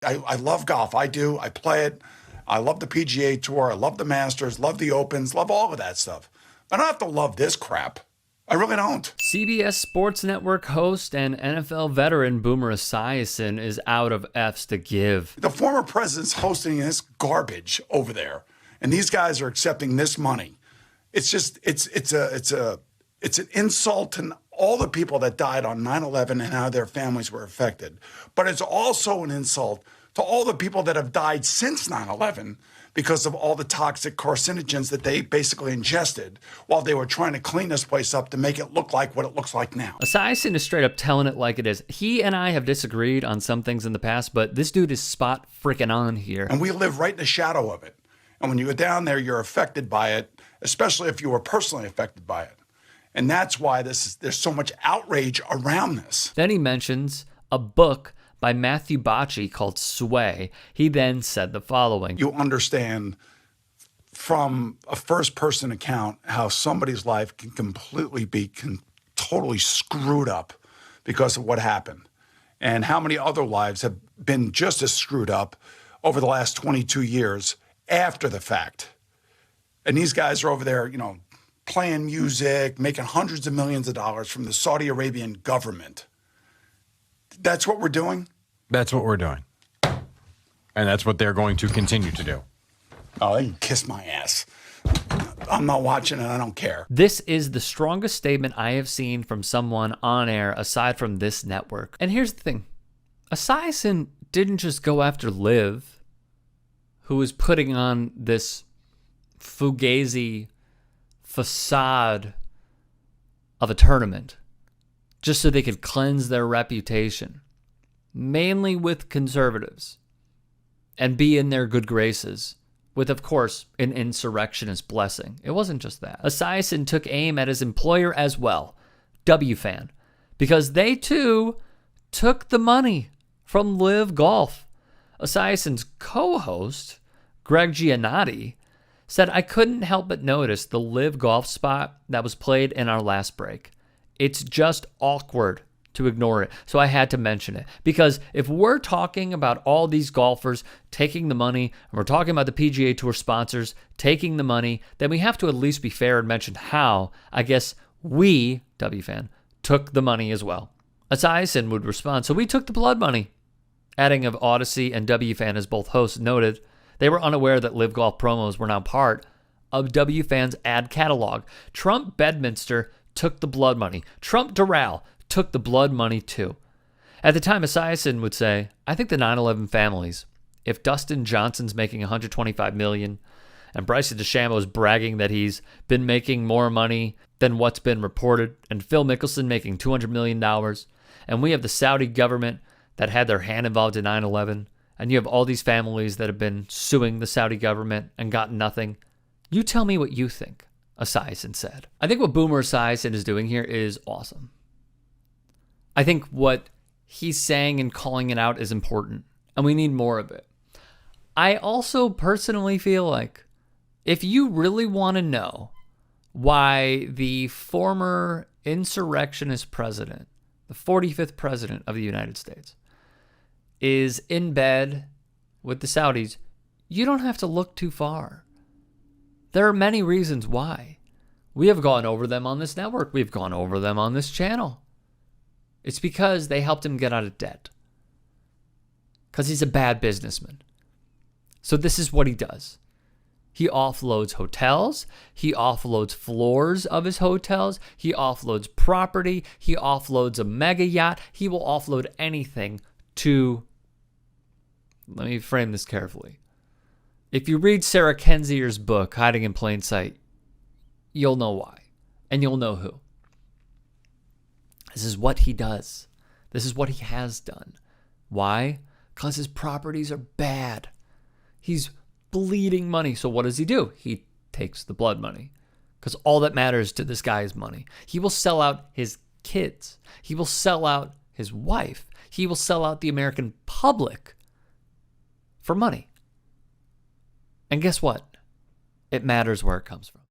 I love golf. I do. I play it. I love the PGA Tour. I love the Masters, love the Opens, love all of that stuff. I don't have to love this crap. I really don't. CBS Sports Network host and NFL veteran Boomer Esiason is out of F's to give. The former president's hosting this garbage over there, and these guys are accepting this money. It's just it's an insult to all the people that died on 9/11 and how their families were affected. But it's also an insult to all the people that have died since 9/11 because of all the toxic carcinogens that they basically ingested while they were trying to clean this place up to make it look like what it looks like now. Esiason is straight up telling it like it is. He and I have disagreed on some things in the past, but this dude is spot freaking on here. And we live right in the shadow of it. And when you go down there, you're affected by it, especially if you were personally affected by it. And that's why there's so much outrage around this. Then he mentions a book by Matthew Bocci called Sway. He then said the following. You understand from a first-person account how somebody's life can completely be totally screwed up because of what happened, and how many other lives have been just as screwed up over the last 22 years after the fact. And these guys are over there, playing music, making hundreds of millions of dollars from the Saudi Arabian government. That's what we're doing? That's what we're doing. And that's what they're going to continue to do. Oh, they can kiss my ass. I'm not watching it. I don't care. This is the strongest statement I have seen from someone on air aside from this network. And here's the thing. Esiason didn't just go after LIV, who was putting on this fugazi facade of a tournament just so they could cleanse their reputation, mainly with conservatives, and be in their good graces with, of course, an insurrectionist blessing. It wasn't just that. Esiason took aim at his employer as well, WFAN, because they too took the money from LIV Golf. Esiason's co-host, Greg Giannotti, said, I couldn't help but notice the LIV Golf spot that was played in our last break. It's just awkward to ignore it. So I had to mention it. Because if we're talking about all these golfers taking the money, and we're talking about the PGA Tour sponsors taking the money, then we have to at least be fair and mention how, I guess, we, WFAN, took the money as well. Esiason would respond, so we took the blood money. Adding of Odyssey and WFAN, as both hosts noted, they were unaware that LIV Golf promos were now part of WFAN's ad catalog. Trump Bedminster took the blood money. Trump Doral took the blood money too. At the time, Esiason would say, I think the 9/11 families, if Dustin Johnson's making $125 million and Bryson DeChambeau's bragging that he's been making more money than what's been reported, and Phil Mickelson making $200 million, and we have the Saudi government that had their hand involved in 9/11, and you have all these families that have been suing the Saudi government and gotten nothing, you tell me what you think, Esiason said. I think what Boomer Esiason is doing here is awesome. I think what he's saying and calling it out is important, and we need more of it. I also personally feel like if you really want to know why the former insurrectionist president, the 45th president of the United States, is in bed with the Saudis, you don't have to look too far. There are many reasons why. We have gone over them on this network. We've gone over them on this channel. It's because they helped him get out of debt. Because he's a bad businessman. So this is what he does. He offloads hotels. He offloads floors of his hotels. He offloads property. He offloads a mega yacht. He will offload anything to... Let me frame this carefully. If you read Sarah Kenzier's book, Hiding in Plain Sight, you'll know why. And you'll know who. This is what he does. This is what he has done. Why? Because his properties are bad. He's bleeding money. So what does he do? He takes the blood money. Because all that matters to this guy is money. He will sell out his kids. He will sell out his wife. He will sell out the American public for money. And guess what? It matters where it comes from.